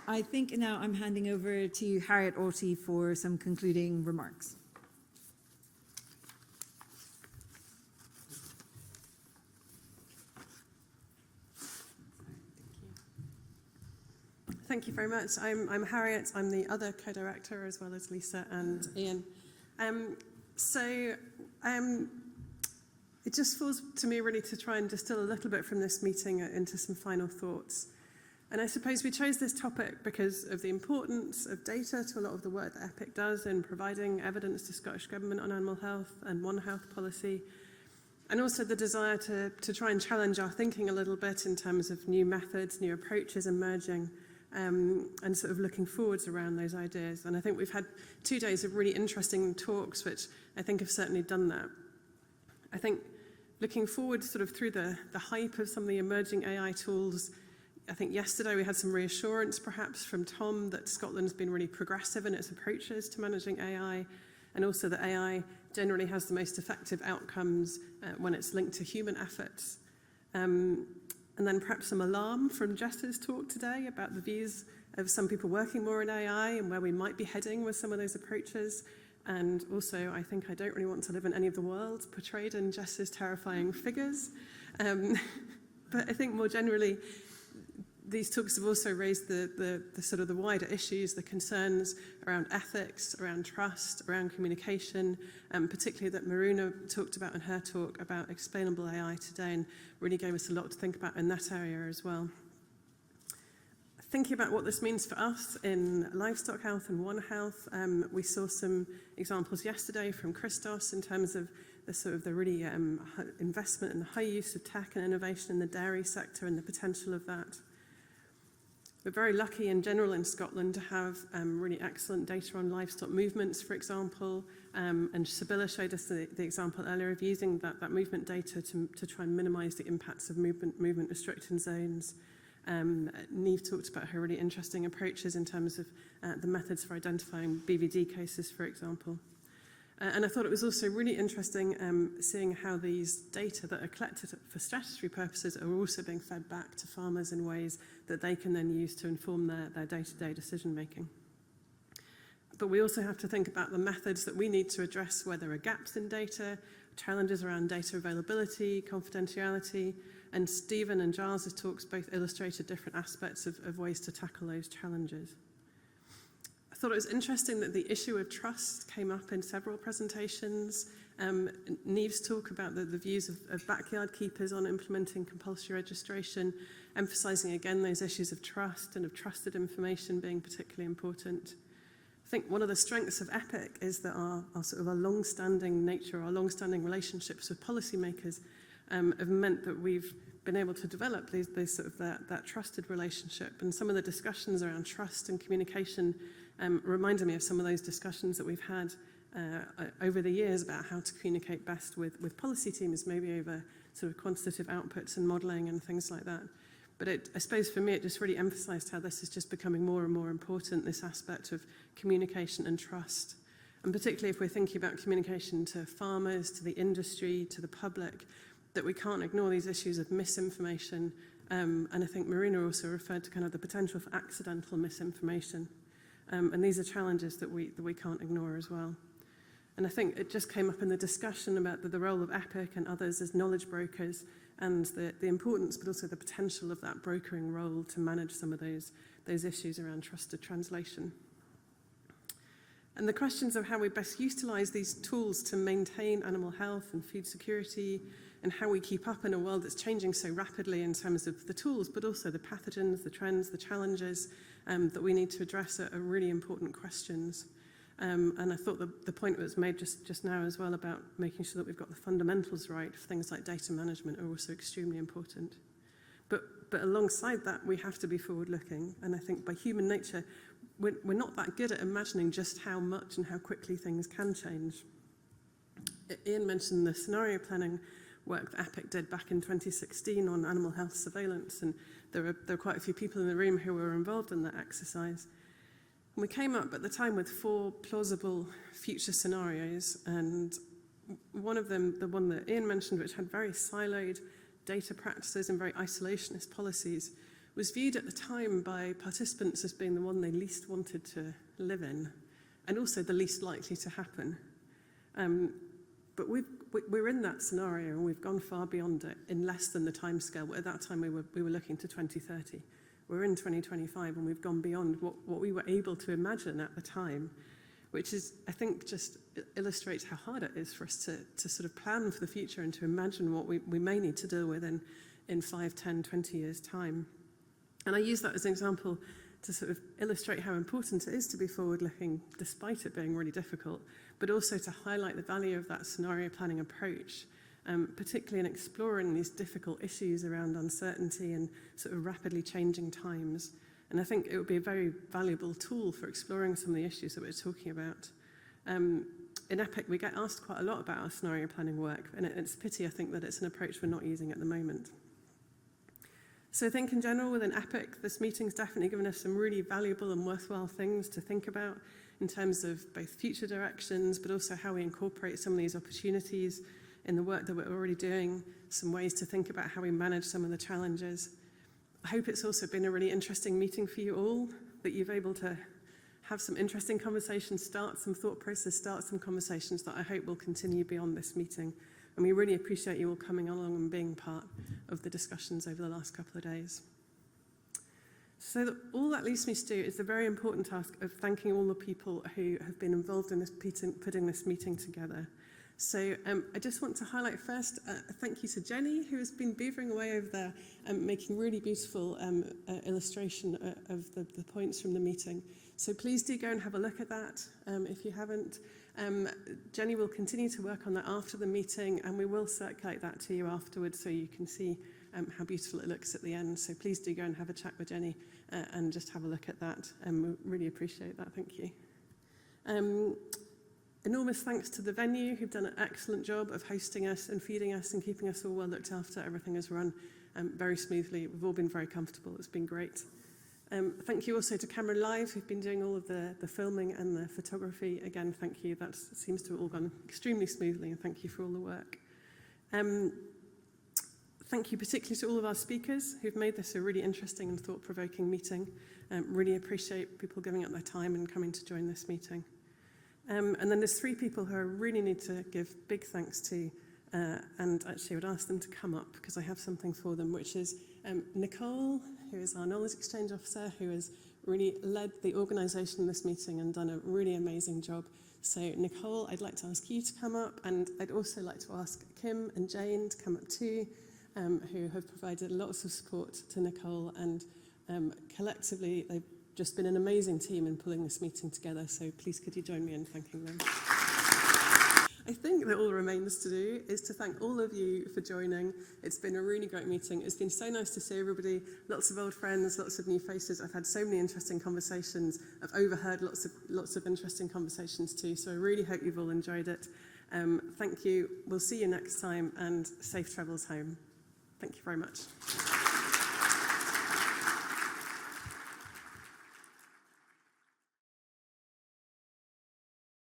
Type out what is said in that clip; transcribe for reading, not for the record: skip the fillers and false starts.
I think now I'm handing over to Harriet Auty for some concluding remarks. Thank you very much. I'm Harriet. I'm the other co-director, as well as Lisa and Ian. It just falls to me really to try and distill a little bit from this meeting into some final thoughts. And I suppose we chose this topic because of the importance of data to a lot of the work that EPIC does in providing evidence to Scottish Government on animal health and One Health policy, and also the desire to try and challenge our thinking a little bit in terms of new methods, new approaches emerging, and sort of looking forwards around those ideas. And I think we've had 2 days of really interesting talks, which I think have certainly done that. I think looking forward sort of through the hype of some of the emerging AI tools, I think yesterday we had some reassurance perhaps from Tom that Scotland's been really progressive in its approaches to managing AI, and also that AI generally has the most effective outcomes when it's linked to human efforts. And then perhaps some alarm from Jess's talk today about the views of some people working more in AI and where we might be heading with some of those approaches. And also, I think I don't really want to live in any of the worlds portrayed in Jess's terrifying figures. But I think more generally, these talks have also raised the sort of the wider issues, the concerns around ethics, around trust, around communication, particularly that Maruna talked about in her talk about explainable AI today, and really gave us a lot to think about in that area as well. Thinking about what this means for us in livestock health and One Health, we saw some examples yesterday from Christos in terms of the sort of the really investment and the high use of tech and innovation in the dairy sector and the potential of that. We're very lucky in general in Scotland to have really excellent data on livestock movements, for example, and Sibylla showed us the example earlier of using that movement data to try and minimise the impacts of movement restriction zones. Niamh talked about her really interesting approaches in terms of the methods for identifying BVD cases, for example. And I thought it was also really interesting seeing how these data that are collected for statutory purposes are also being fed back to farmers in ways that they can then use to inform their day-to-day decision making. But we also have to think about the methods that we need to address where there are gaps in data, challenges around data availability, confidentiality, and Stephen and Giles' talks both illustrated different aspects of ways to tackle those challenges. I thought it was interesting that the issue of trust came up in several presentations. Niamh's talk about the views of backyard keepers on implementing compulsory registration, emphasising again those issues of trust and of trusted information being particularly important. I think one of the strengths of EPIC is that our sort of a long-standing nature, our long-standing relationships with policymakers have meant that we've been able to develop these sort of that trusted relationship. And some of the discussions around trust and communication reminded me of some of those discussions that we've had over the years about how to communicate best with policy teams, maybe over sort of quantitative outputs and modelling and things like that. But I suppose for me, it just really emphasised how this is just becoming more and more important, this aspect of communication and trust. And particularly if we're thinking about communication to farmers, to the industry, to the public, that we can't ignore these issues of misinformation. And I think Maruna also referred to kind of the potential for accidental misinformation. And these are challenges that we can't ignore as well. And I think it just came up in the discussion about the role of EPIC and others as knowledge brokers, and the importance but also the potential of that brokering role to manage some of those issues around trusted translation. And the questions of how we best utilise these tools to maintain animal health and food security, and how we keep up in a world that's changing so rapidly in terms of the tools, but also the pathogens, the trends, the challenges that we need to address are really important questions. And I thought the point that was made just now as well about making sure that we've got the fundamentals right for things like data management are also extremely important. But alongside that, we have to be forward-looking. And I think by human nature, we're not that good at imagining just how much and how quickly things can change. Ian mentioned the scenario planning work that EPIC did back in 2016 on animal health surveillance, and there were quite a few people in the room who were involved in that exercise. And we came up at the time with 4 plausible future scenarios, and one of them, the one that Ian mentioned, which had very siloed data practices and very isolationist policies, was viewed at the time by participants as being the one they least wanted to live in, and also the least likely to happen. But we're in that scenario, and we've gone far beyond it in less than the timescale. At that time, we were looking to 2030. We're in 2025, and we've gone beyond what we were able to imagine at the time, which is, I think, just illustrates how hard it is for us to sort of plan for the future and to imagine what we may need to deal with in 5, 10, 20 years' time. And I use that as an example to sort of illustrate how important it is to be forward-looking, despite it being really difficult, but also to highlight the value of that scenario planning approach, particularly in exploring these difficult issues around uncertainty and sort of rapidly changing times. And I think it would be a very valuable tool for exploring some of the issues that we're talking about. In EPIC, we get asked quite a lot about our scenario planning work, and it's a pity, I think, that it's an approach we're not using at the moment. So I think in general within EPIC, this meeting's definitely given us some really valuable and worthwhile things to think about in terms of both future directions, but also how we incorporate some of these opportunities in the work that we're already doing, some ways to think about how we manage some of the challenges. I hope it's also been a really interesting meeting for you all, that you've able to have some interesting conversations, start some thought process, start some conversations that I hope will continue beyond this meeting. And we really appreciate you all coming along and being part of the discussions over the last couple of days. So all that leaves me to do is the very important task of thanking all the people who have been involved in this putting this meeting together. So I just want to highlight first a thank you to Jenny, who has been beavering away over there, making really beautiful illustration of the points from the meeting. So please do go and have a look at that if you haven't. Jenny will continue to work on that after the meeting, and we will circulate that to you afterwards so you can see how beautiful it looks at the end. So please do go and have a chat with Jenny and just have a look at that. We really appreciate that. Thank you. Enormous thanks to the venue, who've done an excellent job of hosting us and feeding us and keeping us all well looked after. Everything has run very smoothly. We've all been very comfortable. It's been great. Thank you also to Camera Live, who've been doing all of the filming and the photography. Again, thank you. That seems to have all gone extremely smoothly, and thank you for all the work. Thank you particularly to all of our speakers who've made this a really interesting and thought-provoking meeting. Really appreciate people giving up their time and coming to join this meeting. And then there's 3 people who I really need to give big thanks to, and actually I would ask them to come up because I have something for them, which is Nicole, who is our Knowledge Exchange Officer, who has really led the organisation of this meeting and done a really amazing job. So Nicole, I'd like to ask you to come up, and I'd also like to ask Kim and Jane to come up too, who have provided lots of support to Nicole, and collectively they've just been an amazing team in pulling this meeting together, so please could you join me in thanking them. I think that all remains to do is to thank all of you for joining. It's been a really great meeting. It's been so nice to see everybody, lots of old friends, lots of new faces. I've had so many interesting conversations. I've overheard lots of interesting conversations too, so I really hope you've all enjoyed it. Thank you. We'll see you next time, and safe travels home. Thank you very much.